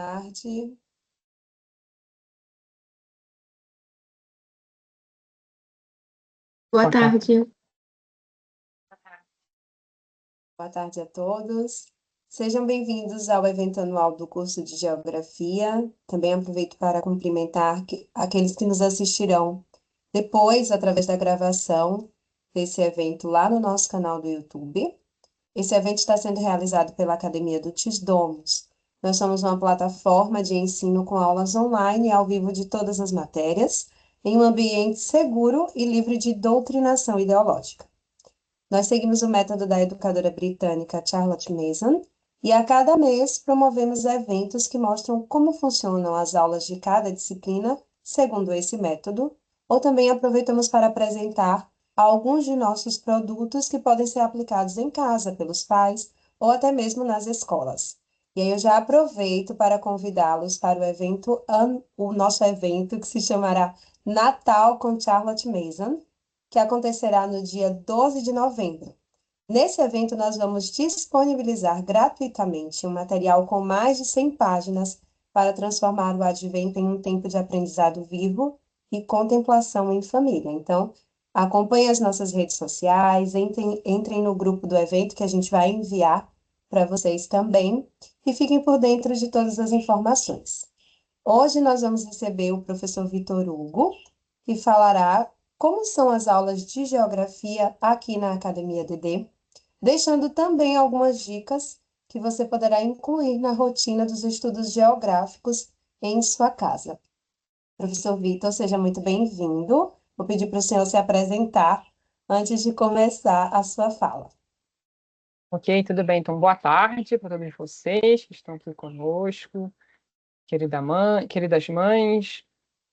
Tarde. Boa tarde. Boa tarde a todos. Sejam bem-vindos ao evento anual do curso de Geografia. Também aproveito para cumprimentar aqueles que nos assistirão depois, através da gravação desse evento lá no nosso canal do YouTube. Esse evento está sendo realizado pela Academia do TIS-Domus. Nós somos uma plataforma de ensino com aulas online e ao vivo de todas as matérias, em um ambiente seguro e livre de doutrinação ideológica. Nós seguimos o método da educadora britânica Charlotte Mason e a cada mês promovemos eventos que mostram como funcionam as aulas de cada disciplina segundo esse método, ou também aproveitamos para apresentar alguns de nossos produtos que podem ser aplicados em casa pelos pais ou até mesmo nas escolas. E aí eu já aproveito para convidá-los para o nosso evento que se chamará Natal com Charlotte Mason, que acontecerá no dia 12 de novembro. Nesse evento, nós vamos disponibilizar gratuitamente um material com mais de 100 páginas para transformar o advento em um tempo de aprendizado vivo e contemplação em família. Então, acompanhe as nossas redes sociais, entrem no grupo do evento que a gente vai enviar para vocês também e fiquem por dentro de todas as informações. Hoje nós vamos receber o professor Vitor Hugo, que falará como são as aulas de geografia aqui na Academia DD, deixando também algumas dicas que você poderá incluir na rotina dos estudos geográficos em sua casa. Professor Vitor, seja muito bem-vindo. Vou pedir para o senhor se apresentar antes de começar a sua fala. Ok, tudo bem. Então, boa tarde para todos vocês que estão aqui conosco, queridas mães,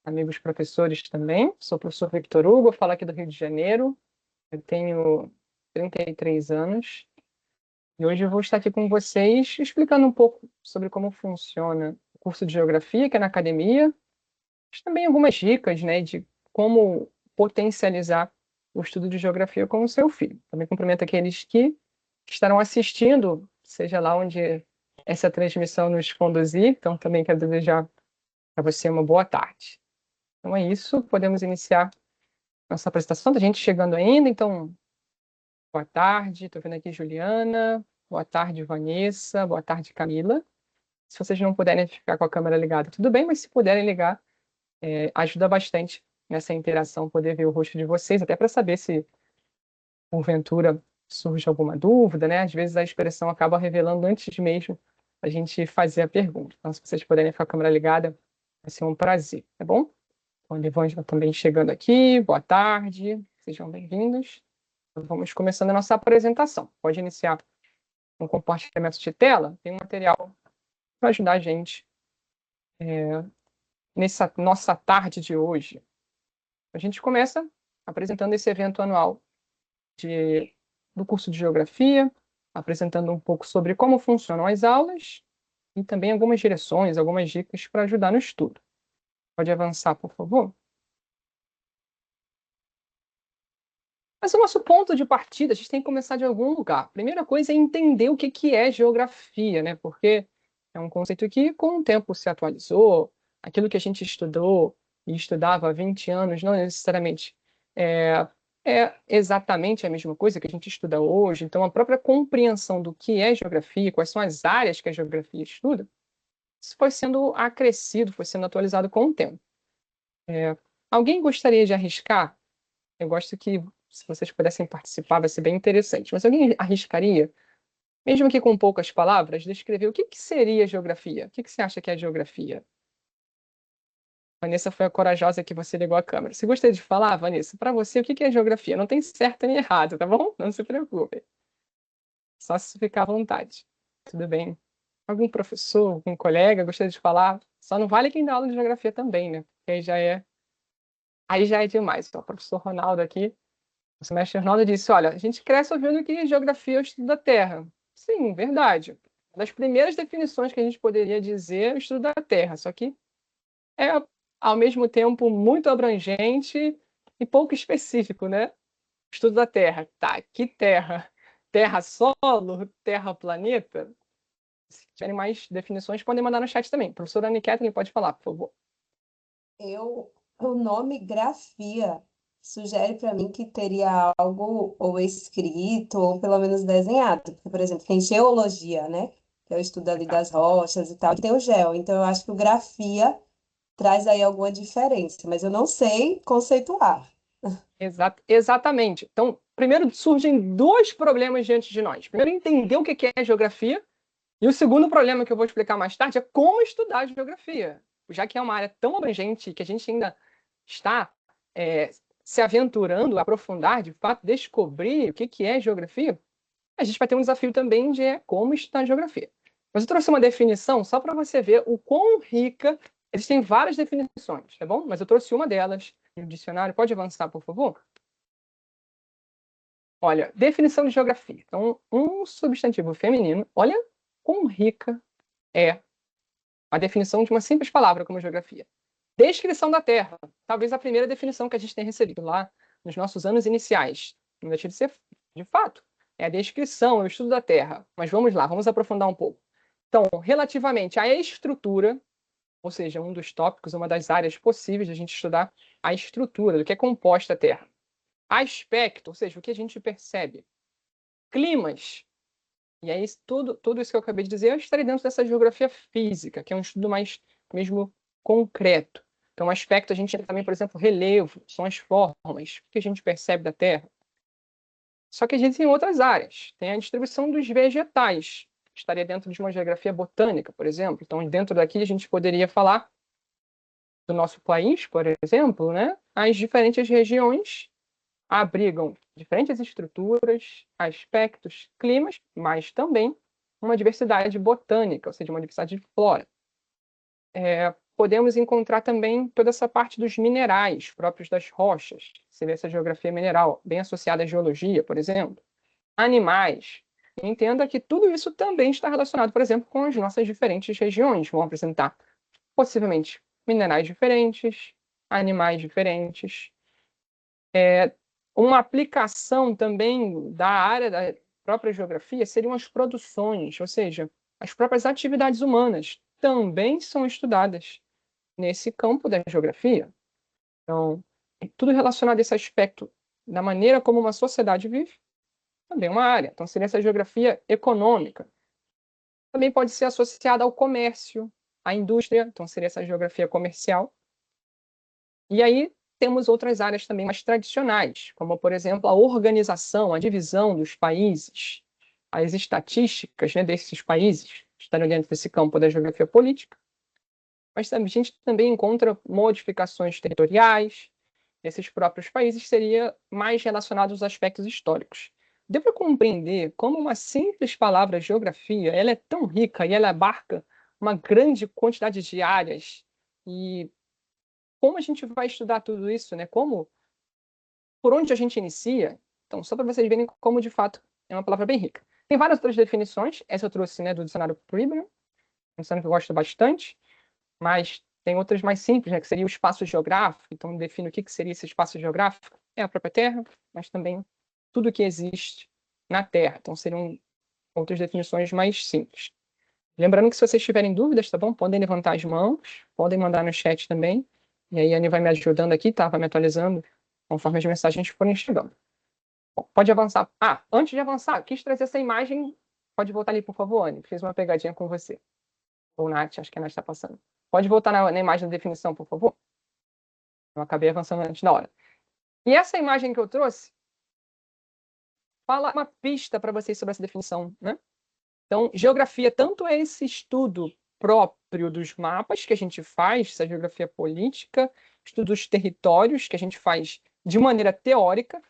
amigos professores também. Sou o professor Victor Hugo, falo aqui do Rio de Janeiro. Eu tenho 33 anos e hoje eu vou estar aqui com vocês explicando um pouco sobre como funciona o curso de Geografia, que é na academia, mas também algumas dicas, né, de como potencializar o estudo de Geografia com o seu filho. Também cumprimento aqueles que estarão assistindo, seja lá onde essa transmissão nos conduzir. Então, também quero desejar para você uma boa tarde. Então, é isso. Podemos iniciar nossa apresentação. Tem gente chegando ainda, então, boa tarde. Estou vendo aqui Juliana. Boa tarde, Vanessa. Boa tarde, Camila. Se vocês não puderem ficar com a câmera ligada, tudo bem, mas se puderem ligar, ajuda bastante nessa interação, poder ver o rosto de vocês, até para saber se, porventura, surge alguma dúvida, né? Às vezes a expressão acaba revelando antes mesmo a gente fazer a pergunta. Então, se vocês puderem ficar com a câmera ligada, vai ser um prazer, tá bom? Então, a Evângela também chegando aqui, boa tarde, sejam bem-vindos. Então, vamos começando a nossa apresentação. Pode iniciar um compartilhamento de tela, tem um material para ajudar a gente nessa nossa tarde de hoje. A gente começa apresentando esse evento anual do curso de Geografia, apresentando um pouco sobre como funcionam as aulas e também algumas direções, algumas dicas para ajudar no estudo. Pode avançar, por favor? Mas o nosso ponto de partida, a gente tem que começar de algum lugar. A primeira coisa é entender o que é geografia, né? Porque é um conceito que, com o tempo, se atualizou. Aquilo que a gente estudou e estudava há 20 anos não necessariamente é, é exatamente a mesma coisa que a gente estuda hoje. Então, a própria compreensão do que é geografia, quais são as áreas que a geografia estuda, isso foi sendo acrescido, foi sendo atualizado com o tempo. Alguém gostaria de arriscar? Eu gosto que, se vocês pudessem participar, vai ser bem interessante. Mas alguém arriscaria, mesmo que com poucas palavras, descrever o que seria geografia? O que você acha que é geografia? Vanessa foi a corajosa que você ligou a câmera. Você gostaria de falar, Vanessa? Para você, o que é geografia? Não tem certo nem errado, tá bom? Não se preocupe. Só se ficar à vontade. Tudo bem? Algum professor, algum colega gostaria de falar? Só não vale quem dá aula de geografia também, né? Porque aí já é demais. Então, o professor Ronaldo aqui, o mestre Ronaldo disse: olha, a gente cresce ouvindo que geografia é o estudo da Terra. Sim, verdade. Uma das primeiras definições que a gente poderia dizer é o estudo da Terra, só que é, ao mesmo tempo, muito abrangente e pouco específico, né? Estudo da Terra. Tá, que Terra? Terra solo? Terra planeta? Se tiverem mais definições, podem mandar no chat também. Professora Anne Kathleen, pode falar, por favor. O nome grafia sugere para mim que teria algo ou escrito ou pelo menos desenhado. Porque, por exemplo, tem geologia, né? Que é o estudo ali Exato. das rochas e tal, e tem o geo. Então, eu acho que o grafia traz aí alguma diferença, mas eu não sei conceituar. Exatamente. Então, primeiro surgem dois problemas diante de nós. Primeiro, entender o que é geografia, e o segundo problema que eu vou explicar mais tarde é como estudar geografia. Já que é uma área tão abrangente que a gente ainda está se aventurando a aprofundar, de fato, descobrir o que é geografia, a gente vai ter um desafio também de como estudar geografia. Mas eu trouxe uma definição só para você ver o quão rica. Existem várias definições, tá bom? Mas eu trouxe uma delas no dicionário. Pode avançar, por favor? Olha, definição de geografia. Então, um substantivo feminino. Olha quão rica é a definição de uma simples palavra como geografia. Descrição da Terra. Talvez a primeira definição que a gente tenha recebido lá nos nossos anos iniciais. Não deixa de ser, de fato. É a descrição, é o estudo da Terra. Mas vamos lá, vamos aprofundar um pouco. Então, relativamente à estrutura, ou seja, um dos tópicos, uma das áreas possíveis de a gente estudar a estrutura, do que é composta a Terra. Aspecto, ou seja, o que a gente percebe. Climas. E aí, tudo isso que eu acabei de dizer estaria dentro dessa geografia física, que é um estudo mais mesmo concreto. Então, aspecto, a gente tem também, por exemplo, relevo, são as formas, o que a gente percebe da Terra. Só que a gente tem outras áreas. Tem a distribuição dos vegetais, estaria dentro de uma geografia botânica, por exemplo. Então, dentro daqui, a gente poderia falar do nosso país, por exemplo, né? As diferentes regiões abrigam diferentes estruturas, aspectos, climas, mas também uma diversidade botânica, ou seja, uma diversidade de flora. Podemos encontrar também toda essa parte dos minerais próprios das rochas, seria essa geografia mineral, bem associada à geologia, por exemplo. Animais. Entenda que tudo isso também está relacionado, por exemplo, com as nossas diferentes regiões. Vão apresentar, possivelmente, minerais diferentes, animais diferentes. Uma aplicação também da área da própria geografia seriam as produções, ou seja, as próprias atividades humanas também são estudadas nesse campo da geografia. Então, tudo relacionado a esse aspecto da maneira como uma sociedade vive, também é uma área. Então, seria essa geografia econômica. Também pode ser associada ao comércio, à indústria, então seria essa geografia comercial. E aí temos outras áreas também mais tradicionais, como, por exemplo, a organização, a divisão dos países, as estatísticas, né, desses países, estariam dentro desse campo da geografia política. Mas a gente também encontra modificações territoriais. Esses próprios países seria mais relacionados aos aspectos históricos. Deu para compreender como uma simples palavra geografia, ela é tão rica e ela abarca uma grande quantidade de áreas. E como a gente vai estudar tudo isso, né? Por onde a gente inicia? Então, só para vocês verem como, de fato, é uma palavra bem rica. Tem várias outras definições. Essa eu trouxe, né, do dicionário Scribner, um dicionário que eu gosto bastante. Mas tem outras mais simples, né, que seria o espaço geográfico. Então, define o que seria esse espaço geográfico. É a própria Terra, mas também tudo que existe na Terra. Então, seriam outras definições mais simples. Lembrando que se vocês tiverem dúvidas, tá bom? Podem levantar as mãos, podem mandar no chat também. E aí a Anne vai me ajudando aqui, tá? Vai me atualizando conforme as mensagens forem chegando. Bom, pode avançar. Ah, antes de avançar, quis trazer essa imagem. Pode voltar ali, por favor, Anne. Fiz uma pegadinha com você. Ou Nath, acho que a Nath está passando. Pode voltar na imagem da definição, por favor? Eu acabei avançando antes da hora. E essa imagem que eu trouxe fala uma pista para vocês sobre essa definição, né? Então, geografia tanto é esse estudo próprio dos mapas que a gente faz, essa geografia política, estudo dos territórios que a gente faz de maneira teórica,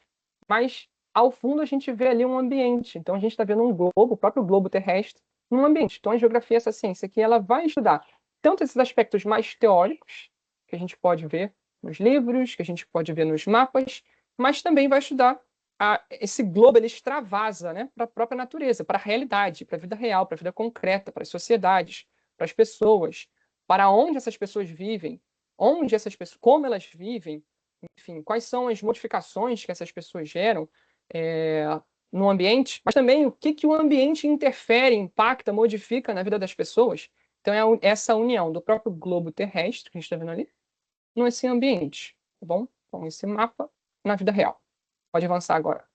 mas ao fundo a gente vê ali um ambiente. Então, a gente está vendo um globo, o próprio globo terrestre, num ambiente. Então, a geografia, essa ciência aqui, ela vai estudar tanto esses aspectos mais teóricos, que a gente pode ver nos livros, que a gente pode ver nos mapas, mas também vai estudar esse globo, ele extravasa, né, para a própria natureza, para a realidade, para a vida real, para a vida concreta, para as sociedades, para as pessoas, para onde essas pessoas vivem, onde essas pessoas, como elas vivem, enfim, quais são as modificações que essas pessoas geram, no ambiente, mas também o que o ambiente interfere, impacta, modifica na vida das pessoas. Então, é essa união do próprio globo terrestre, que a gente está vendo ali, nesse ambiente, tá bom? Com esse mapa na vida real. Pode avançar agora.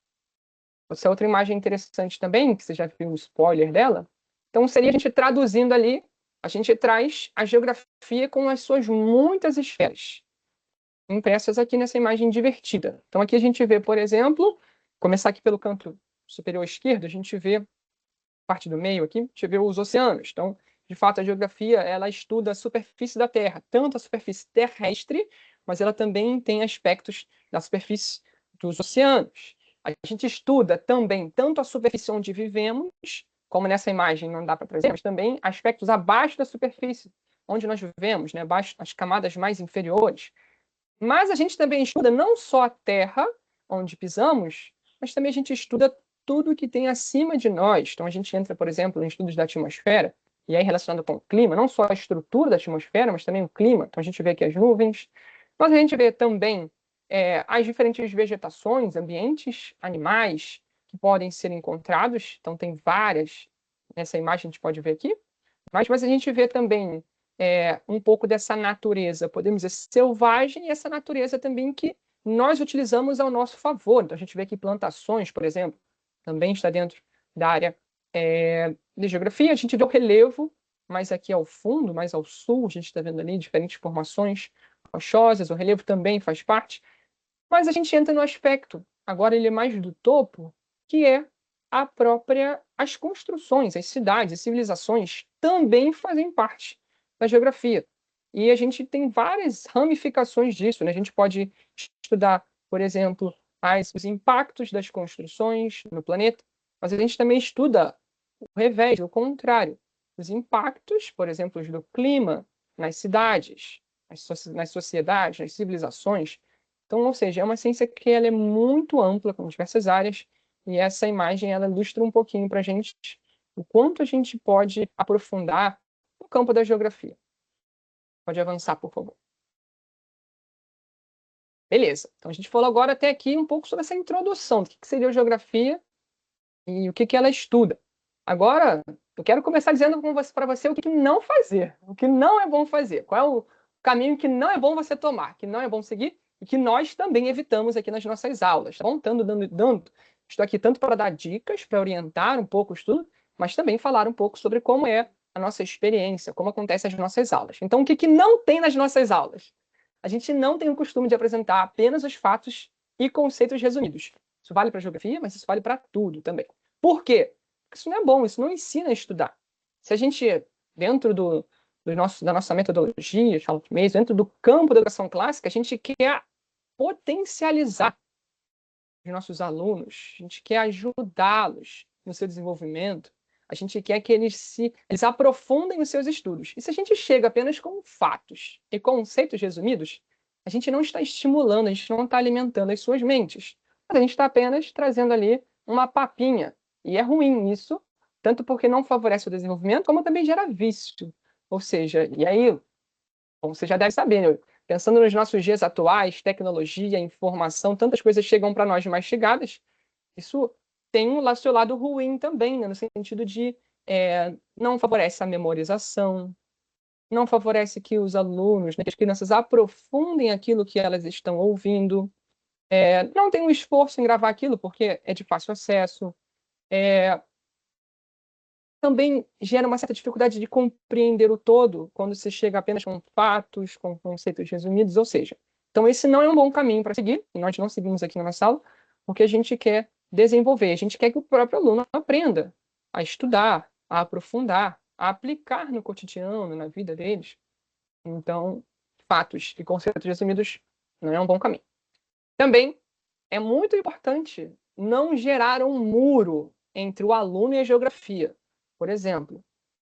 Essa outra imagem interessante também, que você já viu o spoiler dela. Então, seria a gente traduzindo ali, a gente traz a geografia com as suas muitas esferas, impressas aqui nessa imagem divertida. Então, aqui a gente vê, por exemplo, começar aqui pelo canto superior esquerdo, a gente vê parte do meio aqui, a gente vê os oceanos. Então, de fato, a geografia, ela estuda a superfície da Terra, tanto a superfície terrestre, mas ela também tem aspectos da superfície dos oceanos. A gente estuda também tanto a superfície onde vivemos, como nessa imagem não dá para trazer, mas também aspectos abaixo da superfície, onde nós vivemos, né, abaixo, as camadas mais inferiores. Mas a gente também estuda não só a Terra, onde pisamos, mas também a gente estuda tudo que tem acima de nós. Então a gente entra, por exemplo, em estudos da atmosfera, e aí relacionado com o clima, não só a estrutura da atmosfera, mas também o clima. Então a gente vê aqui as nuvens, mas a gente vê também as diferentes vegetações, ambientes, animais que podem ser encontrados. Então tem várias, nessa imagem a gente pode ver aqui, mas a gente vê também um pouco dessa natureza, podemos dizer, selvagem, e essa natureza também que nós utilizamos ao nosso favor. Então, a gente vê aqui plantações, por exemplo, também está dentro da área de geografia. A gente vê o relevo, mais aqui ao fundo, mais ao sul, a gente está vendo ali diferentes formações rochosas, o relevo também faz parte. Mas a gente entra no aspecto, agora ele é mais do topo, que é as construções, as cidades, as civilizações também fazem parte da geografia. E a gente tem várias ramificações disso, né? A gente pode estudar, por exemplo, os impactos das construções no planeta, mas a gente também estuda o revés, o contrário, os impactos, por exemplo, do clima nas cidades, nas sociedades, nas civilizações. Então, ou seja, é uma ciência que ela é muito ampla, com diversas áreas, e essa imagem ela ilustra um pouquinho para a gente o quanto a gente pode aprofundar no campo da geografia. Pode avançar, por favor. Beleza. Então, a gente falou agora até aqui um pouco sobre essa introdução do que seria a geografia e o que ela estuda. Agora, eu quero começar dizendo para você o que não fazer, o que não é bom fazer, qual é o caminho que não é bom você tomar, que não é bom seguir e que nós também evitamos aqui nas nossas aulas, tá bom? Estou aqui tanto para dar dicas, para orientar um pouco o estudo, mas também falar um pouco sobre como é a nossa experiência, como acontecem as nossas aulas. Então, o que não tem nas nossas aulas? A gente não tem o costume de apresentar apenas os fatos e conceitos resumidos. Isso vale para geografia, mas isso vale para tudo também. Por quê? Porque isso não é bom, isso não ensina a estudar. Se a gente, dentro da nossa metodologia, dentro do campo da educação clássica, a gente quer potencializar os nossos alunos, a gente quer ajudá-los no seu desenvolvimento, a gente quer que eles aprofundem os seus estudos. E se a gente chega apenas com fatos e conceitos resumidos, a gente não está estimulando, a gente não está alimentando as suas mentes. Mas a gente está apenas trazendo ali uma papinha. E é ruim isso, tanto porque não favorece o desenvolvimento, como também gera vício. Ou seja, e aí, como você já deve saber, né? Pensando nos nossos dias atuais, tecnologia, informação, tantas coisas chegam para nós mastigadas, isso tem seu lado ruim também, né? No sentido de não favorece a memorização, não favorece que os alunos, né, que as crianças aprofundem aquilo que elas estão ouvindo, não tem um esforço em gravar aquilo porque é de fácil acesso, também gera uma certa dificuldade de compreender o todo quando se chega apenas com fatos, com conceitos resumidos, ou seja, então esse não é um bom caminho para seguir, e nós não seguimos aqui na nossa aula, porque a gente quer desenvolver, a gente quer que o próprio aluno aprenda a estudar, a aprofundar, a aplicar no cotidiano, na vida deles. Então, fatos e conceitos resumidos não é um bom caminho. Também é muito importante não gerar um muro entre o aluno e a geografia. Por exemplo,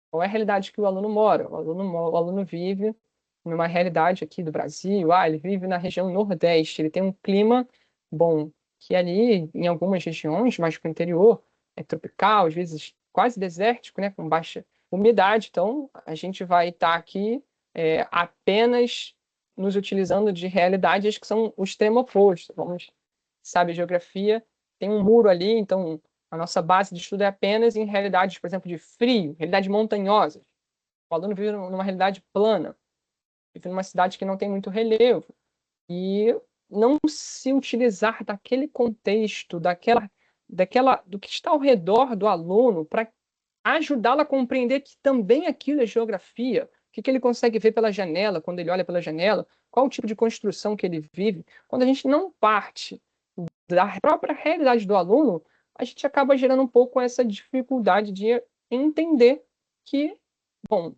qual é a realidade que o aluno mora? O aluno vive numa realidade aqui do Brasil, ele vive na região Nordeste, ele tem um clima bom, que ali, em algumas regiões, mais para o interior, é tropical, às vezes quase desértico, né, com baixa umidade. Então, a gente vai estar aqui apenas nos utilizando de realidades que são o extremo oposto. Vamos, sabe, a geografia tem um muro ali, então A nossa base de estudo é apenas em realidades, por exemplo, de frio, realidades montanhosas. O aluno vive numa realidade plana, vive numa cidade que não tem muito relevo. E não se utilizar daquele contexto, do que está ao redor do aluno para ajudá-lo a compreender que também aquilo é geografia, o que ele consegue ver pela janela, quando ele olha pela janela, qual o tipo de construção que ele vive. Quando a gente não parte da própria realidade do aluno, a gente acaba gerando um pouco essa dificuldade de entender que, bom,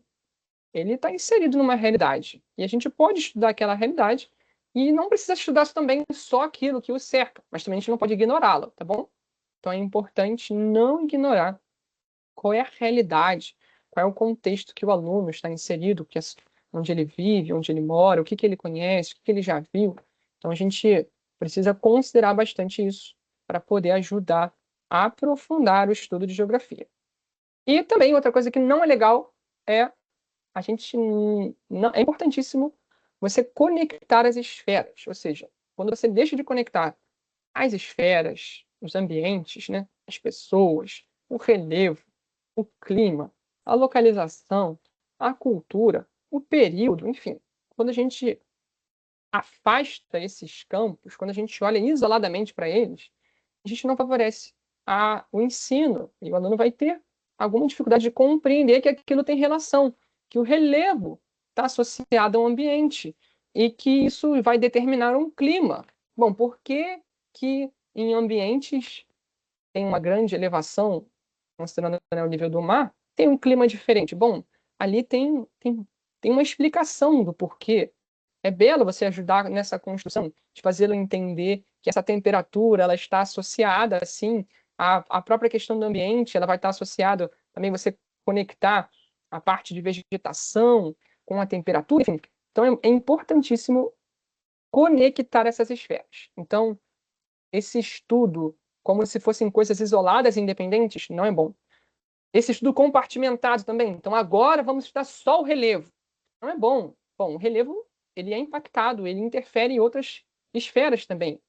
ele está inserido numa realidade. E a gente pode estudar aquela realidade e não precisa estudar também só aquilo que o cerca, mas também a gente não pode ignorá-la, tá bom? Então é importante não ignorar qual é a realidade, qual é o contexto que o aluno está inserido, onde ele vive, onde ele mora, o que ele conhece, o que ele já viu. Então a gente precisa considerar bastante isso para poder ajudar a aprofundar o estudo de geografia. E também outra coisa que não é legal é a gente não, é importantíssimo você conectar as esferas, ou seja, quando você deixa de conectar as esferas, os ambientes, né, as pessoas, o relevo, o clima, a localização, a cultura, o período, enfim, quando a gente afasta esses campos, quando a gente olha isoladamente para eles, a gente não favorece o ensino e o aluno vai ter alguma dificuldade de compreender que aquilo tem relação, que o relevo está associado ao ambiente e que isso vai determinar um clima. Bom, por que que em ambientes tem uma grande elevação, considerando, né, o nível do mar, tem um clima diferente? Bom, ali tem uma explicação do porquê. É belo você ajudar nessa construção, de fazê-lo entender que essa temperatura ela está associada, assim, à própria questão do ambiente, ela vai estar associada também você conectar a parte de vegetação com a temperatura, enfim. Então é importantíssimo conectar essas esferas. Então, esse estudo, como se fossem coisas isoladas e independentes, não é bom. Esse estudo compartimentado também. Então, agora vamos estudar só o relevo. Não é bom. Bom, o relevo ele é impactado, ele interfere em outras esferas também.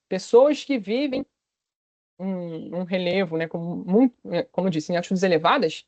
Pessoas que vivem um relevo, né, como eu disse, em altitudes elevadas,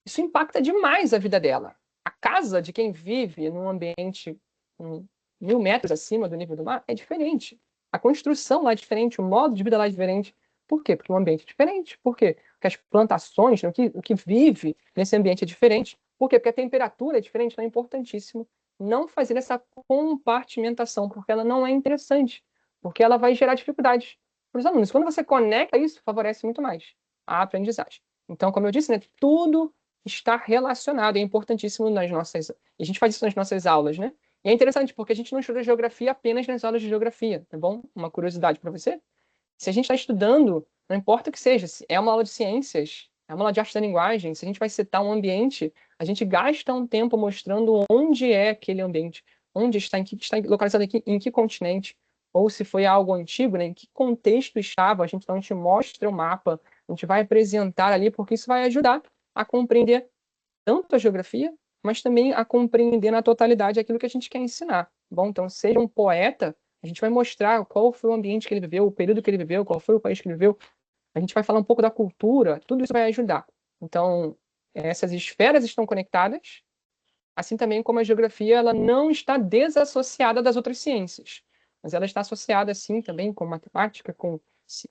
isso impacta demais a vida dela. A casa de quem vive num ambiente 1.000 metros acima do nível do mar é diferente. A construção lá é diferente, o modo de vida lá é diferente. Por quê? Porque o ambiente é diferente. Por quê? Porque as plantações, né, o que vive nesse ambiente é diferente. Por quê? Porque a temperatura é diferente. Então é importantíssimo não fazer essa compartimentação, porque ela não é interessante, porque ela vai gerar dificuldades para os alunos. Quando você conecta isso, favorece muito mais a aprendizagem. Então, como eu disse, né, tudo está relacionado, é importantíssimo nas nossas. A gente faz isso nas nossas aulas, né? E é interessante porque a gente não estuda geografia apenas nas aulas de geografia, tá bom? Uma curiosidade para você. Se a gente está estudando, não importa o que seja, se é uma aula de ciências, é uma aula de arte da linguagem, se a gente vai citar um ambiente, a gente gasta um tempo mostrando onde é aquele ambiente, onde está, está localizado aqui, em que continente, ou se foi algo antigo, né, em que contexto estava, então a gente mostra o mapa, a gente vai apresentar ali, porque isso vai ajudar a compreender tanto a geografia, mas também a compreender na totalidade aquilo que a gente quer ensinar. Bom, então, seja um poeta, a gente vai mostrar qual foi o ambiente que ele viveu, o período que ele viveu, qual foi o país que ele viveu. A gente vai falar um pouco da cultura, tudo isso vai ajudar. Então, essas esferas estão conectadas, assim também como a geografia, ela não está desassociada das outras ciências, mas ela está associada, assim, também com matemática, com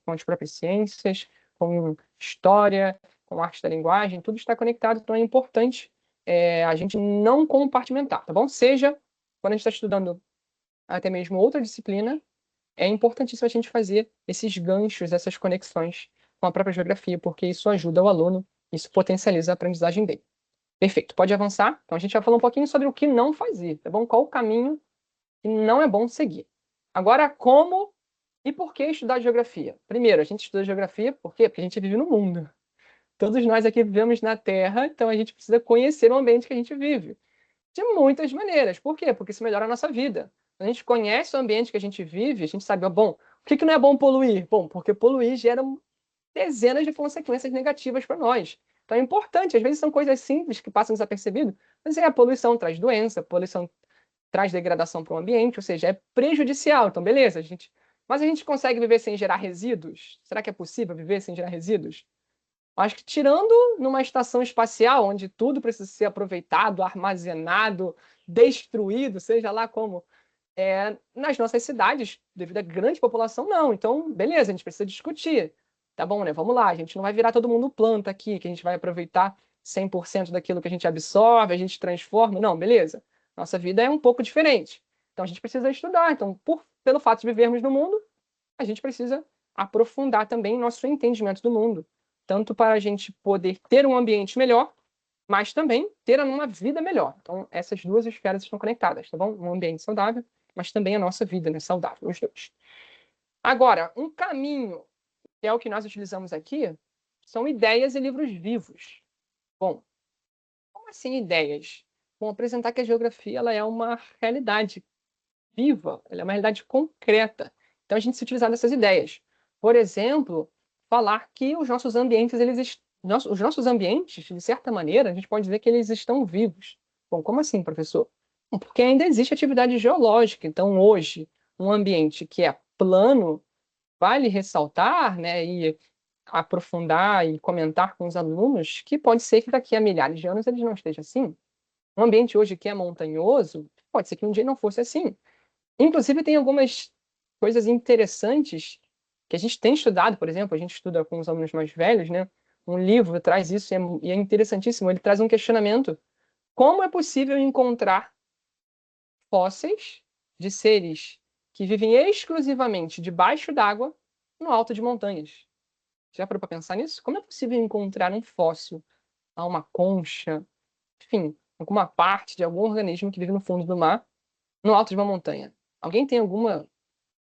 as próprias ciências, com história, com arte da linguagem, tudo está conectado, então é importante a gente não compartimentar, tá bom? Seja quando a gente está estudando até mesmo outra disciplina, é importantíssimo a gente fazer esses ganchos, essas conexões com a própria geografia, porque isso ajuda o aluno, isso potencializa a aprendizagem dele. Perfeito, pode avançar. Então a gente já falou um pouquinho sobre o que não fazer, tá bom? Qual o caminho que não é bom seguir. Agora, como e por que estudar geografia? Primeiro, a gente estuda geografia por quê? Porque a gente vive no mundo. Todos nós aqui vivemos na Terra, então a gente precisa conhecer o ambiente que a gente vive. De muitas maneiras. Por quê? Porque isso melhora a nossa vida. Quando a gente conhece o ambiente que a gente vive, a gente sabe, bom, o que não é bom poluir? Bom, porque poluir gera dezenas de consequências negativas para nós. Então é importante, às vezes são coisas simples que passam desapercebido, mas a poluição traz doença, a poluição traz degradação para o ambiente, ou seja, é prejudicial. Então, beleza, a gente Mas a gente consegue viver sem gerar resíduos? Será que é possível viver sem gerar resíduos? Acho que tirando numa estação espacial, onde tudo precisa ser aproveitado, armazenado, destruído, seja lá como, nas nossas cidades, devido à grande população, não. Então, beleza, a gente precisa discutir. Tá bom, né? Vamos lá, a gente não vai virar todo mundo planta aqui, que a gente vai aproveitar 100% daquilo que a gente absorve, a gente transforma. Não, beleza. Nossa vida é um pouco diferente. Então, a gente precisa estudar. Então, pelo fato de vivermos no mundo, a gente precisa aprofundar também nosso entendimento do mundo, tanto para a gente poder ter um ambiente melhor, mas também ter uma vida melhor. Então, essas duas esferas estão conectadas, tá bom? Um ambiente saudável, mas também a nossa vida, né? Saudável, os dois. Agora, um caminho, que é o que nós utilizamos aqui, são ideias e livros vivos. Bom, como assim ideias? Bom, apresentar que a geografia ela é uma realidade viva, ela é uma realidade concreta. Então, a gente se utilizar dessas ideias. Por exemplo, falar que os nossos ambientes, os nossos ambientes, de certa maneira, a gente pode dizer que eles estão vivos. Bom, como assim, professor? Bom, porque ainda existe atividade geológica. Então, hoje, um ambiente que é plano, vale ressaltar, né, e aprofundar e comentar com os alunos que pode ser que daqui a milhares de anos ele não esteja assim. Um ambiente hoje que é montanhoso, pode ser que um dia não fosse assim. Inclusive, tem algumas coisas interessantes que a gente tem estudado, por exemplo, a gente estuda com os alunos mais velhos, né? Um livro traz isso e é interessantíssimo. Ele traz um questionamento. Como é possível encontrar fósseis de seres que vivem exclusivamente debaixo d'água no alto de montanhas? Já parou para pensar nisso? Como é possível encontrar um fóssil, uma concha, enfim, alguma parte de algum organismo que vive no fundo do mar, no alto de uma montanha? Alguém tem alguma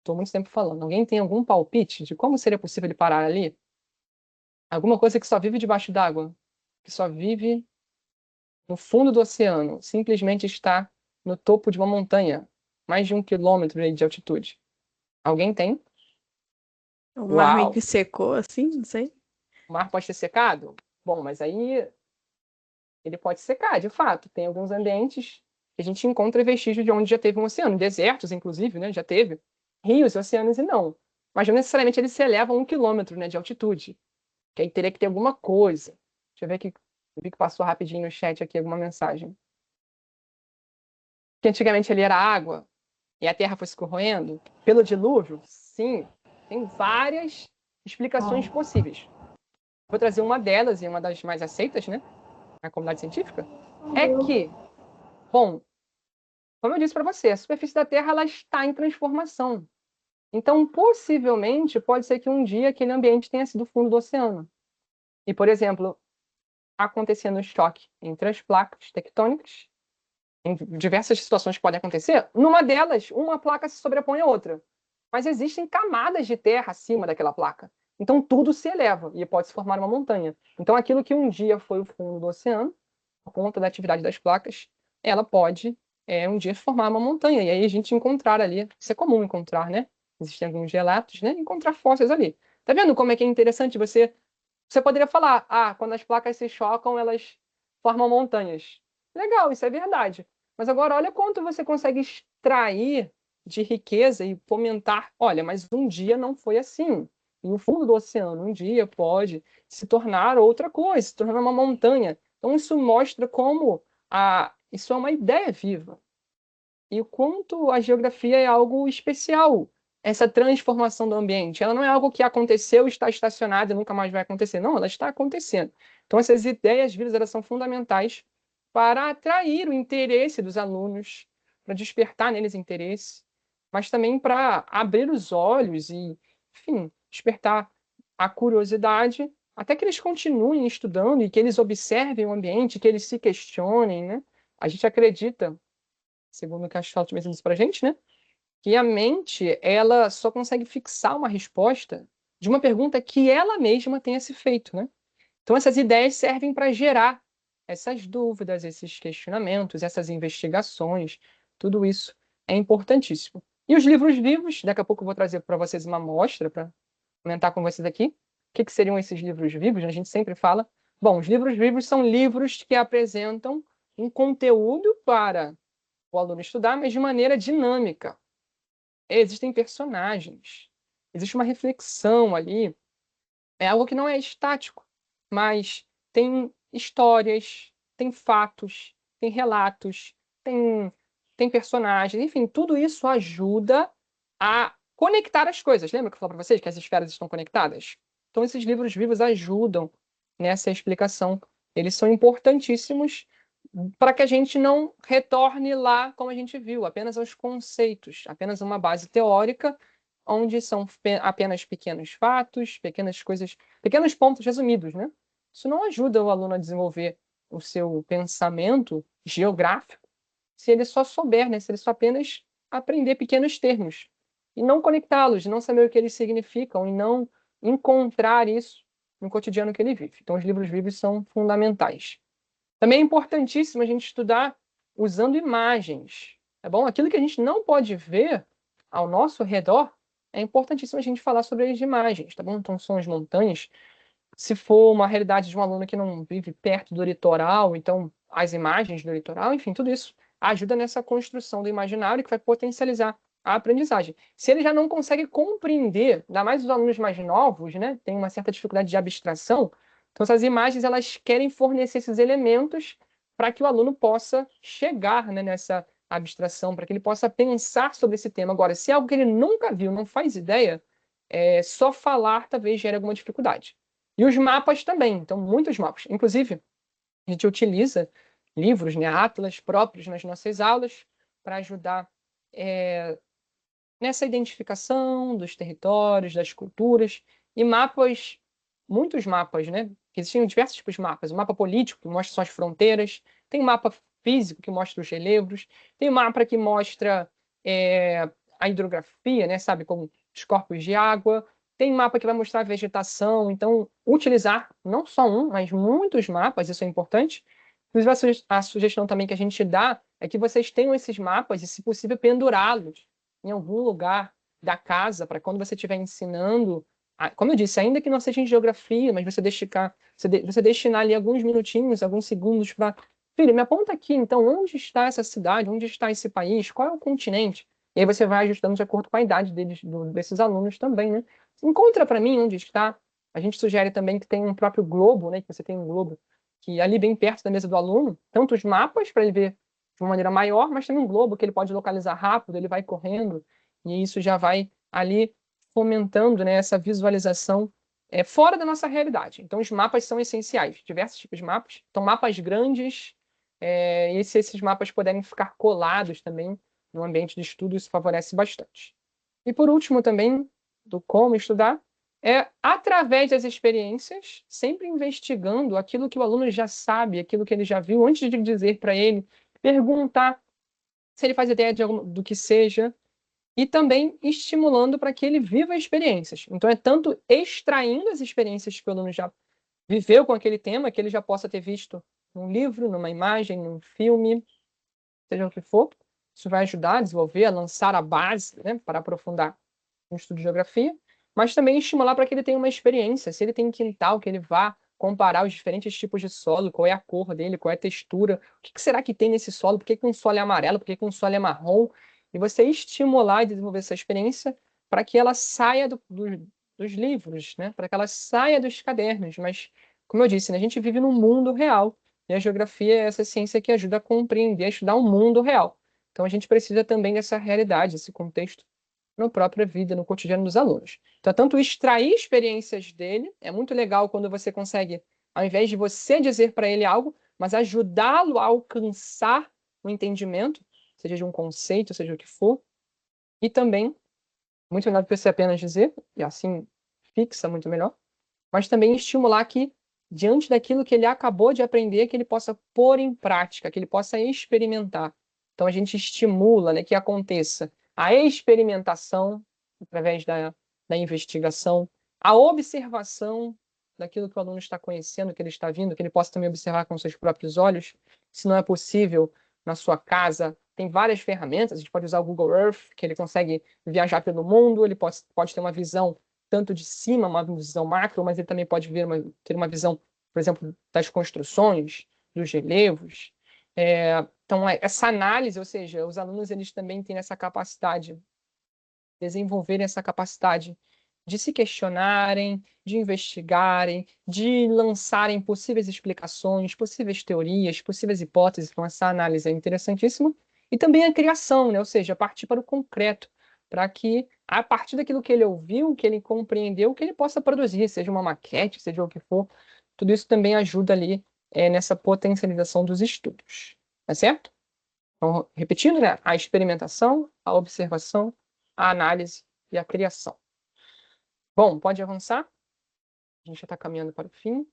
Estou muito tempo falando. Alguém tem algum palpite de como seria possível ele parar ali? Alguma coisa que só vive debaixo d'água, que só vive no fundo do oceano, simplesmente está no topo de uma montanha, mais de 1 quilômetro de altitude. Alguém tem? O mar meio Uau! que secou, assim, não sei. O mar pode ser secado? Bom, mas aí ele pode secar, de fato. Tem alguns ambientes que a gente encontra vestígios de onde já teve um oceano, desertos, inclusive, né? Já teve rios, oceanos e não. Mas não necessariamente eles se elevam 1 quilômetro, né, de altitude. Que aí teria que ter alguma coisa. Deixa eu ver aqui. Eu vi que passou rapidinho no chat aqui alguma mensagem. Que antigamente ali era água e a terra foi se corroendo pelo dilúvio? Sim, tem várias explicações possíveis. Vou trazer uma delas, e uma das mais aceitas, né, na comunidade científica, é que, bom, como eu disse para você, a superfície da Terra ela está em transformação. Então, possivelmente, pode ser que um dia aquele ambiente tenha sido o fundo do oceano. E, por exemplo, acontecendo choque entre as placas tectônicas, em diversas situações que podem acontecer, numa delas, uma placa se sobrepõe à outra. Mas existem camadas de terra acima daquela placa. Então tudo se eleva e pode se formar uma montanha. Então aquilo que um dia foi o fundo do oceano, por conta da atividade das placas, ela pode um dia formar uma montanha. E aí a gente encontrar ali, isso é comum encontrar, né? Existem alguns relatos, né? Encontrar fósseis ali. Tá vendo como é que é interessante você poderia falar, quando as placas se chocam, elas formam montanhas. Legal, isso é verdade. Mas agora olha quanto você consegue extrair de riqueza e fomentar. Olha, mas um dia não foi assim. E o fundo do oceano um dia pode se tornar outra coisa, se tornar uma montanha. Então isso mostra como isso é uma ideia viva. E o quanto a geografia é algo especial. Essa transformação do ambiente, ela não é algo que aconteceu, está estacionado e nunca mais vai acontecer. Não, ela está acontecendo. Então, essas ideias vivas, elas são fundamentais para atrair o interesse dos alunos, para despertar neles interesse, mas também para abrir os olhos e, enfim, despertar a curiosidade, até que eles continuem estudando e que eles observem o ambiente, que eles se questionem, né? A gente acredita, segundo o que a Charlotte mesmo disse para a gente, né? Que a mente ela só consegue fixar uma resposta de uma pergunta que ela mesma tenha se feito, né? Então essas ideias servem para gerar essas dúvidas, esses questionamentos, essas investigações, tudo isso é importantíssimo. E os livros vivos, daqui a pouco eu vou trazer para vocês uma amostra para comentar com vocês aqui. O que seriam esses livros vivos? A gente sempre fala. Bom, os livros vivos são livros que apresentam um conteúdo para o aluno estudar, mas de maneira dinâmica. Existem personagens. existe uma reflexão ali, é algo que não é estático, mas tem histórias, tem fatos, tem relatos, tem, tem personagens, enfim, tudo isso ajuda a conectar as coisas. Lembra que eu falei para vocês que as esferas estão conectadas? Então, esses livros vivos ajudam nessa explicação. Eles são importantíssimos para que a gente não retorne lá, como a gente viu, apenas aos conceitos, apenas uma base teórica, onde são apenas pequenos fatos, pequenas coisas, pequenos pontos resumidos, né? Isso não ajuda o aluno a desenvolver o seu pensamento geográfico se ele só souber, né? Se ele só apenas aprender pequenos termos e não conectá-los, não saber o que eles significam e não encontrar isso no cotidiano que ele vive. Então, os livros vivos são fundamentais. Também é importantíssimo a gente estudar usando imagens, tá bom? Aquilo que a gente não pode ver ao nosso redor, é importantíssimo a gente falar sobre as imagens, tá bom? Então, são as montanhas. Se for uma realidade de um aluno que não vive perto do litoral, então as imagens do litoral, enfim, tudo isso ajuda nessa construção do imaginário que vai potencializar a aprendizagem. Se ele já não consegue compreender, ainda mais os alunos mais novos, né, tem uma certa dificuldade de abstração, então essas imagens elas querem fornecer esses elementos para que o aluno possa chegar, né, nessa abstração, para que ele possa pensar sobre esse tema. Agora, se é algo que ele nunca viu, não faz ideia, só falar talvez gere alguma dificuldade. E os mapas também, então muitos mapas. Inclusive, a gente utiliza livros, né, atlas próprios nas nossas aulas para ajudar nessa identificação dos territórios, das culturas, e mapas, muitos mapas, né? Existem diversos tipos de mapas. O mapa político, que mostra só as fronteiras, tem o mapa físico, que mostra os relevos, tem o mapa que mostra a hidrografia, né? Sabe, como os corpos de água, tem mapa que vai mostrar a vegetação, então utilizar não só um, mas muitos mapas, isso é importante. Inclusive, a sugestão também que a gente dá é que vocês tenham esses mapas e, se possível, pendurá-los em algum lugar da casa, para quando você estiver ensinando, como eu disse, ainda que não seja em geografia, mas você destinar ali alguns minutinhos, alguns segundos para, filho, me aponta aqui, então, onde está essa cidade, onde está esse país, qual é o continente? E aí você vai ajustando de acordo com a idade desses alunos também, né? Encontra para mim onde está. A gente sugere também que tem um próprio globo, né? Que você tem um globo que ali bem perto da mesa do aluno, tanto os mapas para ele ver de uma maneira maior, mas também um globo que ele pode localizar rápido, ele vai correndo, e isso já vai ali fomentando, né, essa visualização fora da nossa realidade. Então, os mapas são essenciais, diversos tipos de mapas. Então, mapas grandes, e se esses mapas puderem ficar colados também no ambiente de estudo, isso favorece bastante. E por último também, do como estudar, através das experiências, sempre investigando aquilo que o aluno já sabe, aquilo que ele já viu, antes de dizer para ele, perguntar se ele faz ideia do que seja, e também estimulando para que ele viva experiências. Então, é tanto extraindo as experiências que o aluno já viveu com aquele tema, que ele já possa ter visto num livro, numa imagem, num filme, seja o que for. Isso vai ajudar a desenvolver, a lançar a base, né, para aprofundar no estudo de geografia, mas também estimular para que ele tenha uma experiência. Se ele tem um quintal, que ele vá comparar os diferentes tipos de solo, qual é a cor dele, qual é a textura, o que será que tem nesse solo, por que um solo é amarelo, por que um solo é marrom, e você estimular e desenvolver essa experiência para que ela saia dos livros, né? Para que ela saia dos cadernos. Mas, como eu disse, né? A gente vive num mundo real, e a geografia é essa ciência que ajuda a compreender, a estudar o mundo real. Então, a gente precisa também dessa realidade, desse contexto na própria vida, no cotidiano dos alunos. Então, tanto extrair experiências dele, é muito legal quando você consegue, ao invés de você dizer para ele algo, mas ajudá-lo a alcançar o entendimento, seja de um conceito, seja o que for, e também, muito melhor do que você apenas dizer, e assim fixa muito melhor, mas também estimular que, diante daquilo que ele acabou de aprender, que ele possa pôr em prática, que ele possa experimentar. Então, a gente estimula, né, que aconteça a experimentação através da investigação, a observação daquilo que o aluno está conhecendo, que ele está vindo, que ele possa também observar com seus próprios olhos. Se não é possível na sua casa, tem várias ferramentas, a gente pode usar o Google Earth, que ele consegue viajar pelo mundo, ele pode ter uma visão tanto de cima, uma visão macro, mas ele também pode ter uma visão, por exemplo, das construções, dos relevos. Então, essa análise, ou seja, os alunos eles também têm essa capacidade, desenvolverem essa capacidade de se questionarem, de investigarem, de lançarem possíveis explicações, possíveis teorias, possíveis hipóteses. Então, essa análise é interessantíssima. E também a criação, né? Ou seja, partir para o concreto, para que, a partir daquilo que ele ouviu, que ele compreendeu, que ele possa produzir, seja uma maquete, seja o que for. Tudo isso também ajuda ali nessa potencialização dos estudos. Tá certo? Então, repetindo, né? A experimentação, a observação, a análise e a criação. Bom, pode avançar. A gente já está caminhando para o fim.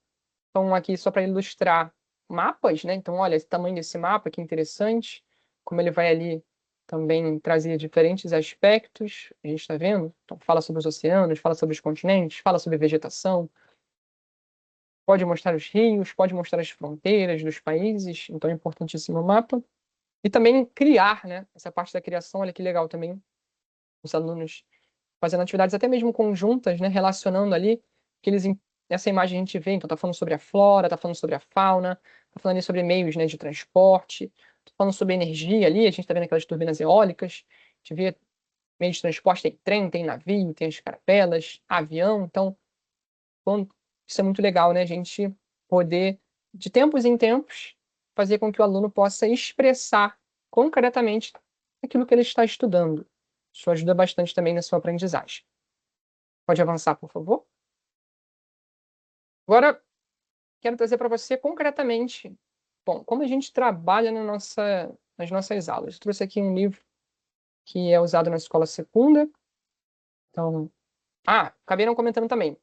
Então, aqui só para ilustrar mapas, né? Então, olha, esse tamanho desse mapa, que interessante. Como ele vai ali também trazer diferentes aspectos. A gente está vendo? Então, fala sobre os oceanos, fala sobre os continentes, fala sobre vegetação. Pode mostrar os rios, pode mostrar as fronteiras dos países. Então, é importantíssimo o mapa. E também criar, né? Essa parte da criação, olha que legal também. Os alunos fazendo atividades até mesmo conjuntas, né? Relacionando ali, que eles, nessa imagem a gente vê, então tá falando sobre a flora, tá falando sobre a fauna, tá falando ali sobre meios, né, de transporte, tá falando sobre energia ali, a gente tá vendo aquelas turbinas eólicas, a gente vê meio de transporte, tem trem, tem navio, tem as carapelas, avião, então isso é muito legal, né? A gente poder, de tempos em tempos, fazer com que o aluno possa expressar concretamente aquilo que ele está estudando. Isso ajuda bastante também na sua aprendizagem. Pode avançar, por favor? Agora, quero trazer para você concretamente, bom, como a gente trabalha nas nossas aulas. Eu trouxe aqui um livro que é usado na escola secunda. Então, acabei não comentando também.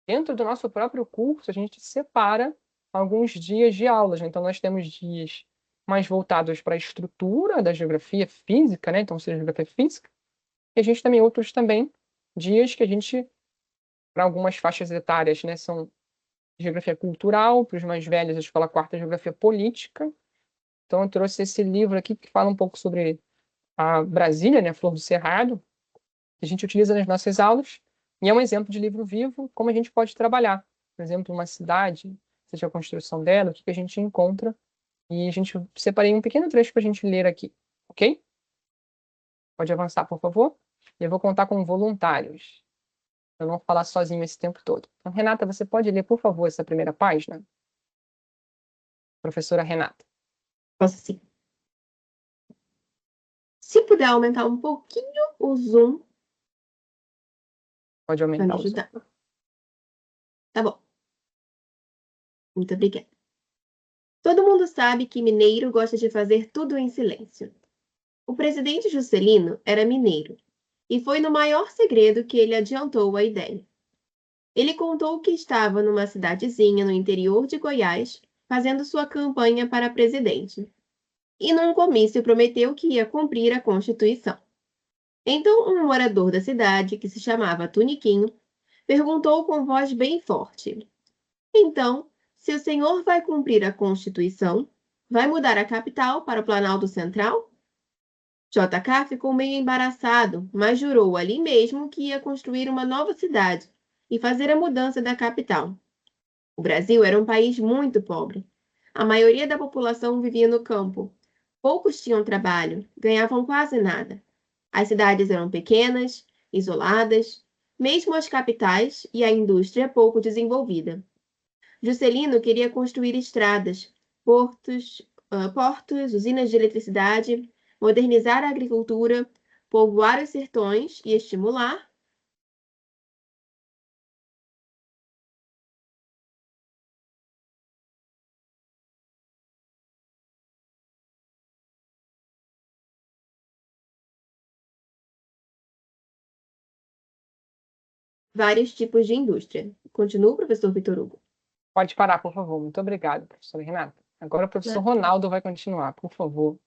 Dentro do nosso próprio curso, a gente separa alguns dias de aulas, né? Então, nós temos dias mais voltados para a estrutura da geografia física, né? Então, seja geografia física. E a gente também outros também dias que a gente, para algumas faixas etárias, né, são geografia cultural, para os mais velhos, a escola quarta geografia política. Então, eu trouxe esse livro aqui que fala um pouco sobre a Brasília, né, Flor do Cerrado, que a gente utiliza nas nossas aulas. E é um exemplo de livro vivo, como a gente pode trabalhar. Por exemplo, uma cidade, seja a construção dela, o que a gente encontra. E a gente separei um pequeno trecho para a gente ler aqui, ok? Pode avançar, por favor? Eu vou contar com voluntários. Eu não vou falar sozinho esse tempo todo. Então, Renata, você pode ler, por favor, essa primeira página? Professora Renata. Posso sim. Se puder aumentar um pouquinho o zoom, Pode vai me aumentar o zoom. ajudar. Tá bom. Muito obrigada. Todo mundo sabe que mineiro gosta de fazer tudo em silêncio. O presidente Juscelino era mineiro, e foi no maior segredo que ele adiantou a ideia. Ele contou que estava numa cidadezinha no interior de Goiás, fazendo sua campanha para presidente. E num comício prometeu que ia cumprir a Constituição. Então, um morador da cidade, que se chamava Tuniquinho, perguntou com voz bem forte: Então, se o senhor vai cumprir a Constituição, vai mudar a capital para o Planalto Central? JK ficou meio embaraçado, mas jurou ali mesmo que ia construir uma nova cidade e fazer a mudança da capital. O Brasil era um país muito pobre. A maioria da população vivia no campo. Poucos tinham trabalho, ganhavam quase nada. As cidades eram pequenas, isoladas, mesmo as capitais e a indústria pouco desenvolvida. Juscelino queria construir estradas, portos, usinas de eletricidade, modernizar a agricultura, povoar os sertões e estimular vários tipos de indústria. Continua, professor Vitor Hugo. Pode parar, por favor. Muito obrigado, professora Renata. Agora o professor Ronaldo vai continuar, por favor.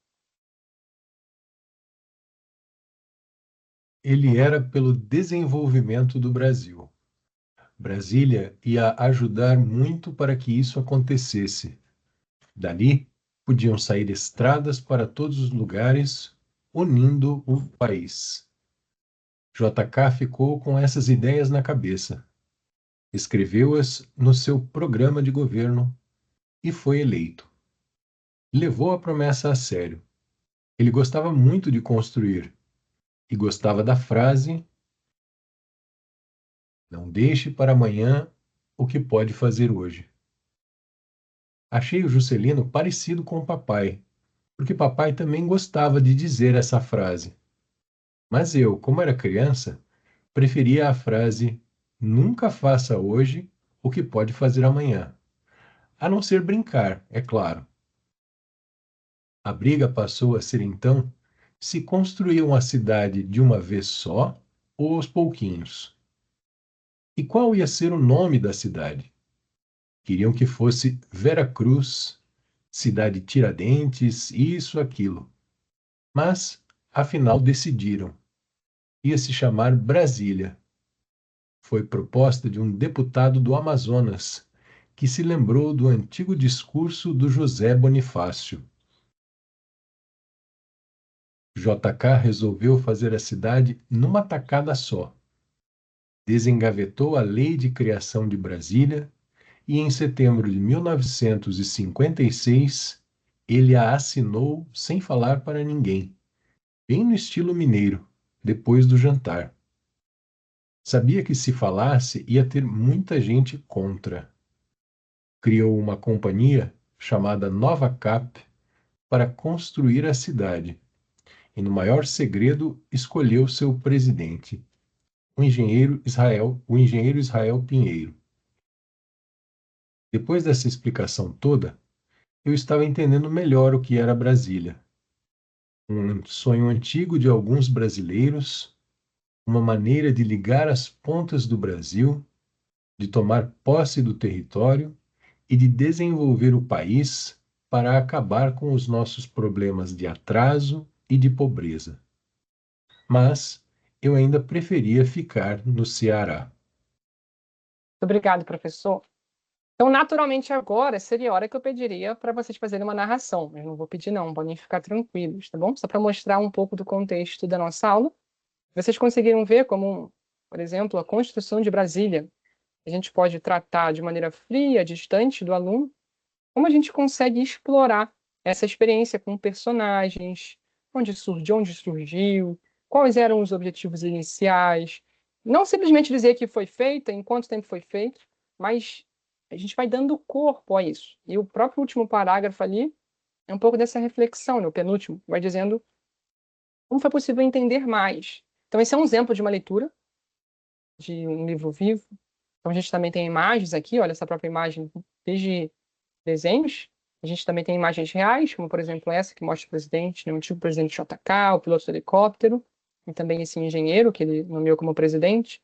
Ele era pelo desenvolvimento do Brasil. Brasília ia ajudar muito para que isso acontecesse. Dali, podiam sair estradas para todos os lugares, unindo o país. JK ficou com essas ideias na cabeça. Escreveu-as no seu programa de governo e foi eleito. Levou a promessa a sério. Ele gostava muito de construir e gostava da frase Não deixe para amanhã o que pode fazer hoje. Achei o Juscelino parecido com o papai, porque papai também gostava de dizer essa frase. Mas eu, como era criança, preferia a frase nunca faça hoje o que pode fazer amanhã. A não ser brincar, é claro. A briga passou a ser então se construíam a cidade de uma vez só ou aos pouquinhos. E qual ia ser o nome da cidade? Queriam que fosse Vera Cruz, cidade Tiradentes, isso, aquilo. Mas, afinal, decidiram. Ia se chamar Brasília. Foi proposta de um deputado do Amazonas, que se lembrou do antigo discurso do José Bonifácio. JK resolveu fazer a cidade numa tacada só. Desengavetou a Lei de Criação de Brasília e, em setembro de 1956, ele a assinou sem falar para ninguém, bem no estilo mineiro, depois do jantar. Sabia que se falasse ia ter muita gente contra. Criou uma companhia chamada Nova Cap para construir a cidade e, no maior segredo, escolheu seu presidente, o engenheiro Israel Pinheiro. Depois dessa explicação toda, eu estava entendendo melhor o que era Brasília. Um sonho antigo de alguns brasileiros, uma maneira de ligar as pontas do Brasil, de tomar posse do território e de desenvolver o país para acabar com os nossos problemas de atraso e de pobreza. Mas eu ainda preferia ficar no Ceará. Obrigado, professor. Então, naturalmente, agora seria a hora que eu pediria para vocês fazerem uma narração, mas não vou pedir não, podem ficar tranquilos, tá bom? Só para mostrar um pouco do contexto da nossa aula. Vocês conseguiram ver como, por exemplo, a construção de Brasília, a gente pode tratar de maneira fria, distante do aluno, como a gente consegue explorar essa experiência com personagens, onde surgiu, quais eram os objetivos iniciais. Não simplesmente dizer que foi feita, em quanto tempo foi feito, mas a gente vai dando corpo a isso. E o próprio último parágrafo ali é um pouco dessa reflexão, né? O penúltimo, vai dizendo como foi possível entender mais. Então, esse é um exemplo de uma leitura de um livro vivo. Então, a gente também tem imagens aqui, olha essa própria imagem, desde desenhos. A gente também tem imagens reais, como, por exemplo, essa que mostra o presidente, né, o antigo presidente JK, o piloto do helicóptero, e também esse engenheiro que ele nomeou como presidente.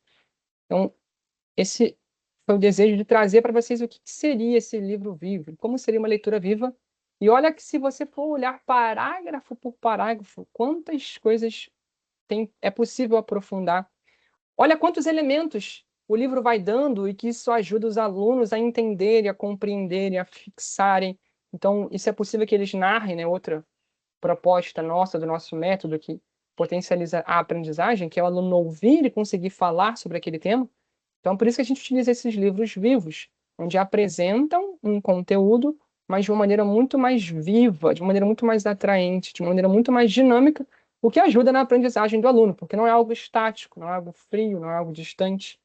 Então, esse foi o desejo de trazer para vocês o que seria esse livro vivo, como seria uma leitura viva. E olha que se você for olhar parágrafo por parágrafo, quantas coisas é possível aprofundar. Olha quantos elementos o livro vai dando e que isso ajuda os alunos a entenderem, a compreenderem, a fixarem. Então, isso é possível que eles narrem, né? Outra proposta nossa, do nosso método, que potencializa a aprendizagem, que é o aluno ouvir e conseguir falar sobre aquele tema. Então, por isso que a gente utiliza esses livros vivos, onde apresentam um conteúdo, mas de uma maneira muito mais viva, de uma maneira muito mais atraente, de uma maneira muito mais dinâmica, o que ajuda na aprendizagem do aluno, porque não é algo estático, não é algo frio, não é algo distante.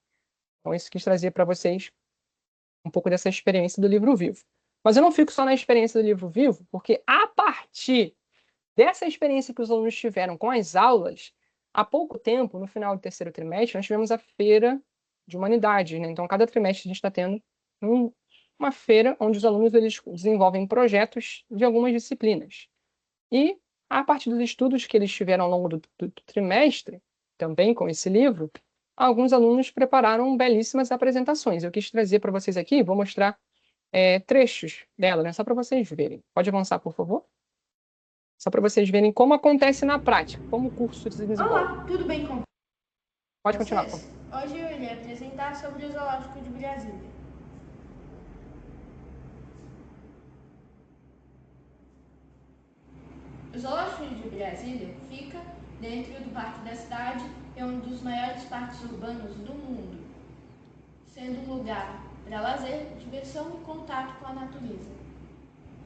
Então, isso quis trazer para vocês um pouco dessa experiência do livro vivo. Mas eu não fico só na experiência do livro vivo, porque a partir dessa experiência que os alunos tiveram com as aulas, há pouco tempo, no final do terceiro trimestre, nós tivemos a feira de humanidades, né? Então, cada trimestre a gente está tendo uma feira onde os alunos eles desenvolvem projetos de algumas disciplinas. E, a partir dos estudos que eles tiveram ao longo do trimestre, também com esse livro, alguns alunos prepararam belíssimas apresentações. Eu quis trazer para vocês aqui, vou mostrar trechos dela, né? Só para vocês verem. Pode avançar, por favor? Só para vocês verem como acontece na prática, como o curso se desenvolve. Olá, tudo bem com Pode continuar. vocês? Hoje eu irei apresentar sobre o Zoológico de Brasília. O Zoológico de Brasília fica dentro do Parque da Cidade e é um dos maiores parques urbanos do mundo, sendo um lugar para lazer, diversão e contato com a natureza.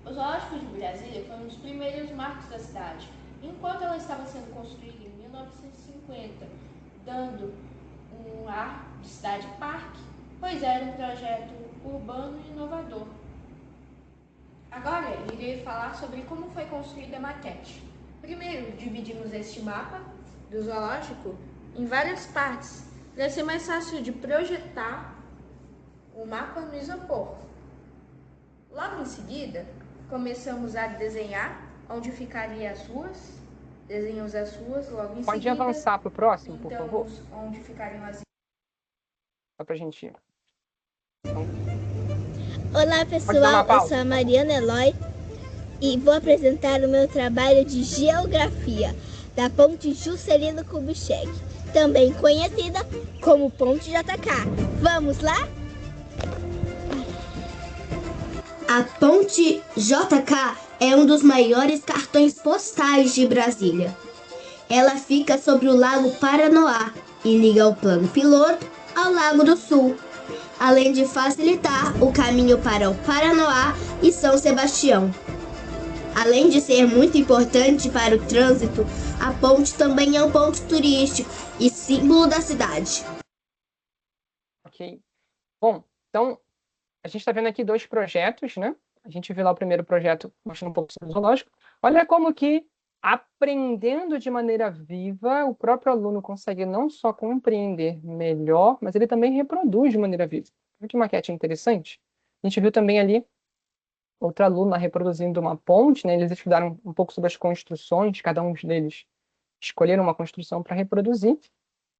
O Zoológico de Brasília foi um dos primeiros marcos da cidade, enquanto ela estava sendo construída em 1950, dando um ar de cidade-parque, pois era um projeto urbano e inovador. Agora irei falar sobre como foi construída a maquete. Primeiro, dividimos este mapa do zoológico em várias partes, para ser mais fácil de projetar o mapa no isopor. Logo em seguida, começamos a desenhar onde ficariam as ruas. Desenhamos as ruas logo em Pode seguida. avançar para o próximo, por favor? Pintamos onde ficariam as Só para a gente ir. Olá dar uma pessoal, eu pausa. sou a Mariana Eloy e vou apresentar o meu trabalho de geografia da Ponte Juscelino Kubitschek, também conhecida como Ponte JK. Vamos lá? A Ponte JK é um dos maiores cartões postais de Brasília. Ela fica sobre o Lago Paranoá e liga o Plano Piloto ao Lago do Sul, além de facilitar o caminho para o Paranoá e São Sebastião. Além de ser muito importante para o trânsito, a ponte também é um ponto turístico e símbolo da cidade. Ok. Bom, então, a gente está vendo aqui 2 projetos, né? A gente viu lá o primeiro projeto mostrando um pouco sobre o zoológico. Olha como que, aprendendo de maneira viva, o próprio aluno consegue não só compreender melhor, mas ele também reproduz de maneira viva. Olha que maquete interessante. A gente viu também ali outra aluna reproduzindo uma ponte, né? Eles estudaram um pouco sobre as construções, cada um deles escolheram uma construção para reproduzir.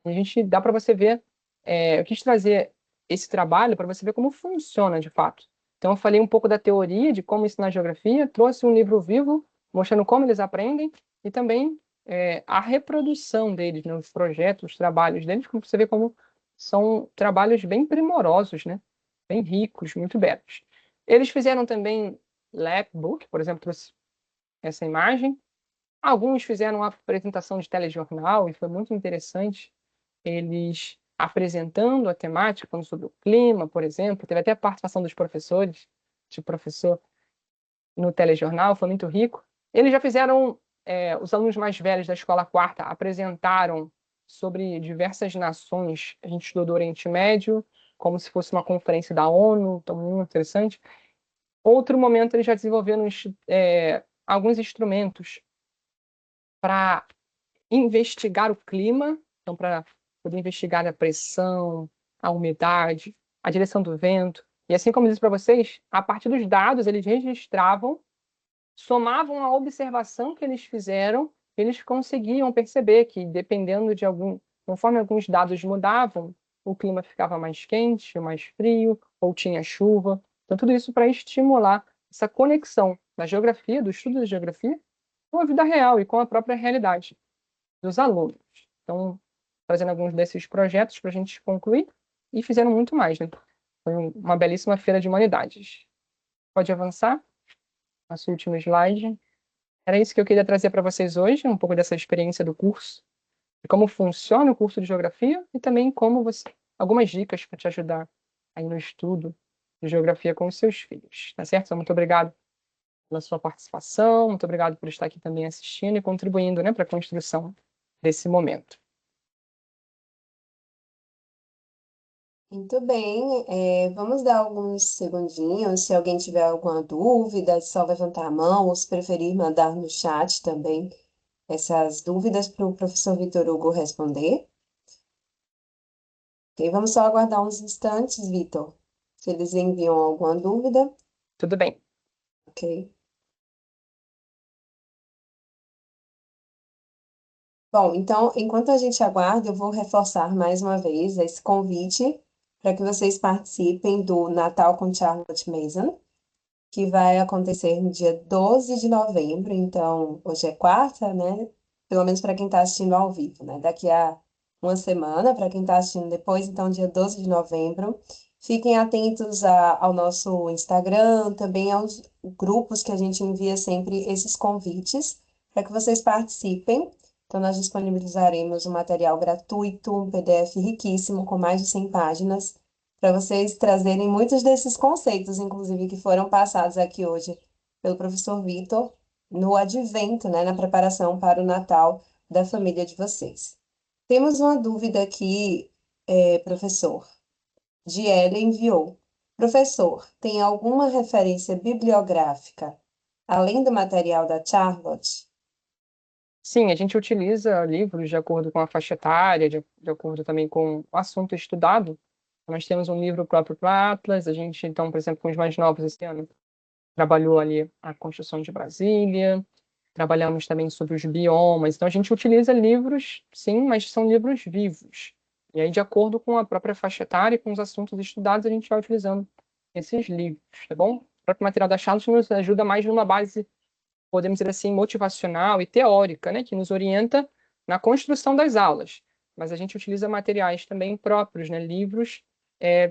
E a gente dá para você ver, eu quis trazer esse trabalho para você ver como funciona de fato. Então eu falei um pouco da teoria de como ensinar geografia, trouxe um livro vivo mostrando como eles aprendem e também a reprodução deles, né? Os projetos, os trabalhos deles, como você vê como são trabalhos bem primorosos, né? Bem ricos, muito belos. Eles fizeram também lapbook, por exemplo, trouxe essa imagem. Alguns fizeram uma apresentação de telejornal e foi muito interessante. Eles apresentando a temática, falando sobre o clima, por exemplo. Teve até a participação dos professores, de professor no telejornal, foi muito rico. Eles já fizeram, os alunos mais velhos da escola quarta apresentaram sobre diversas nações. A gente estudou do Oriente Médio, como se fosse uma conferência da ONU, então muito interessante. Outro momento, eles já desenvolveram alguns instrumentos para investigar o clima, então para poder investigar a pressão, a umidade, a direção do vento. E assim como eu disse para vocês, a partir dos dados, eles registravam, somavam a observação que eles fizeram, eles conseguiam perceber que, dependendo de conforme alguns dados mudavam, o clima ficava mais quente, mais frio, ou tinha chuva. Então, tudo isso para estimular essa conexão da geografia, do estudo da geografia, com a vida real e com a própria realidade dos alunos. Então, trazendo alguns desses projetos para a gente concluir, e fizeram muito mais, né? Foi uma belíssima feira de humanidades. Pode avançar? Nosso último slide. Era isso que eu queria trazer para vocês hoje, um pouco dessa experiência do curso, de como funciona o curso de geografia e também algumas dicas para te ajudar aí no estudo de geografia com os seus filhos. Tá certo? Então, muito obrigado pela sua participação, muito obrigado por estar aqui também assistindo e contribuindo, né, para a construção desse momento. Muito bem, vamos dar alguns segundinhos. Se alguém tiver alguma dúvida, é só levantar a mão, ou se preferir, mandar no chat também essas dúvidas para o professor Vitor Hugo responder. Ok, vamos só aguardar uns instantes, Vitor, se eles enviam alguma dúvida. Tudo bem. Ok. Bom, então, enquanto a gente aguarda, eu vou reforçar mais uma vez esse convite para que vocês participem do Natal com Charlotte Mason, que vai acontecer no dia 12 de novembro. Então, hoje é quarta, né? Pelo menos para quem está assistindo ao vivo, né? Daqui a uma semana, para quem está assistindo depois, então, dia 12 de novembro. Fiquem atentos ao nosso Instagram, também aos grupos que a gente envia sempre esses convites, para que vocês participem. Então, nós disponibilizaremos um material gratuito, um PDF riquíssimo, com mais de 100 páginas, para vocês trazerem muitos desses conceitos, inclusive, que foram passados aqui hoje pelo professor Vitor, no advento, né, na preparação para o Natal da família de vocês. Temos uma dúvida aqui professor. Diele enviou. Professor, tem alguma referência bibliográfica além do material da Charlotte? Sim, a gente utiliza livros de acordo com a faixa etária, de acordo também com o assunto estudado. Nós temos um livro próprio para Atlas, a gente, então, por exemplo, com os mais novos esse ano, trabalhou ali a construção de Brasília, trabalhamos também sobre os biomas. Então, a gente utiliza livros, sim, mas são livros vivos. E aí, de acordo com a própria faixa etária e com os assuntos estudados, a gente vai utilizando esses livros, tá bom? O próprio material da Charlotte nos ajuda mais numa base, podemos dizer assim, motivacional e teórica, né, que nos orienta na construção das aulas. Mas a gente utiliza materiais também próprios, né, livros,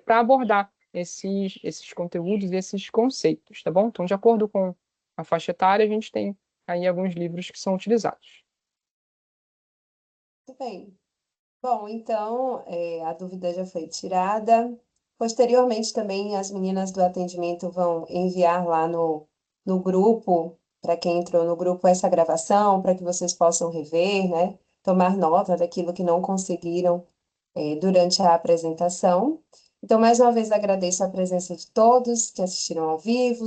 para abordar esses conteúdos, esses conceitos, tá bom? Então, de acordo com a faixa etária, a gente tem aí alguns livros que são utilizados. Muito bem. Bom, então, a dúvida já foi tirada. Posteriormente, também as meninas do atendimento vão enviar lá no grupo, para quem entrou no grupo, essa gravação, para que vocês possam rever, né? Tomar nota daquilo que não conseguiram, durante a apresentação. Então, mais uma vez, agradeço a presença de todos que assistiram ao vivo,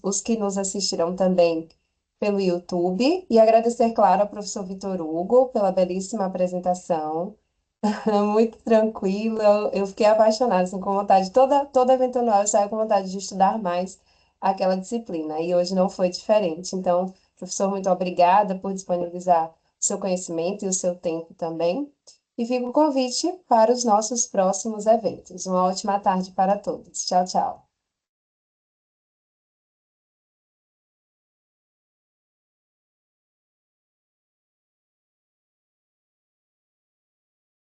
os que nos assistirão também pelo YouTube, e agradecer, claro, ao professor Vitor Hugo pela belíssima apresentação. Muito tranquila, eu fiquei apaixonada, assim, com vontade, toda evento anual eu saio com vontade de estudar mais aquela disciplina, e hoje não foi diferente. Então, professor, muito obrigada por disponibilizar o seu conhecimento e o seu tempo também, e fica o convite para os nossos próximos eventos. Uma ótima tarde para todos. Tchau, tchau.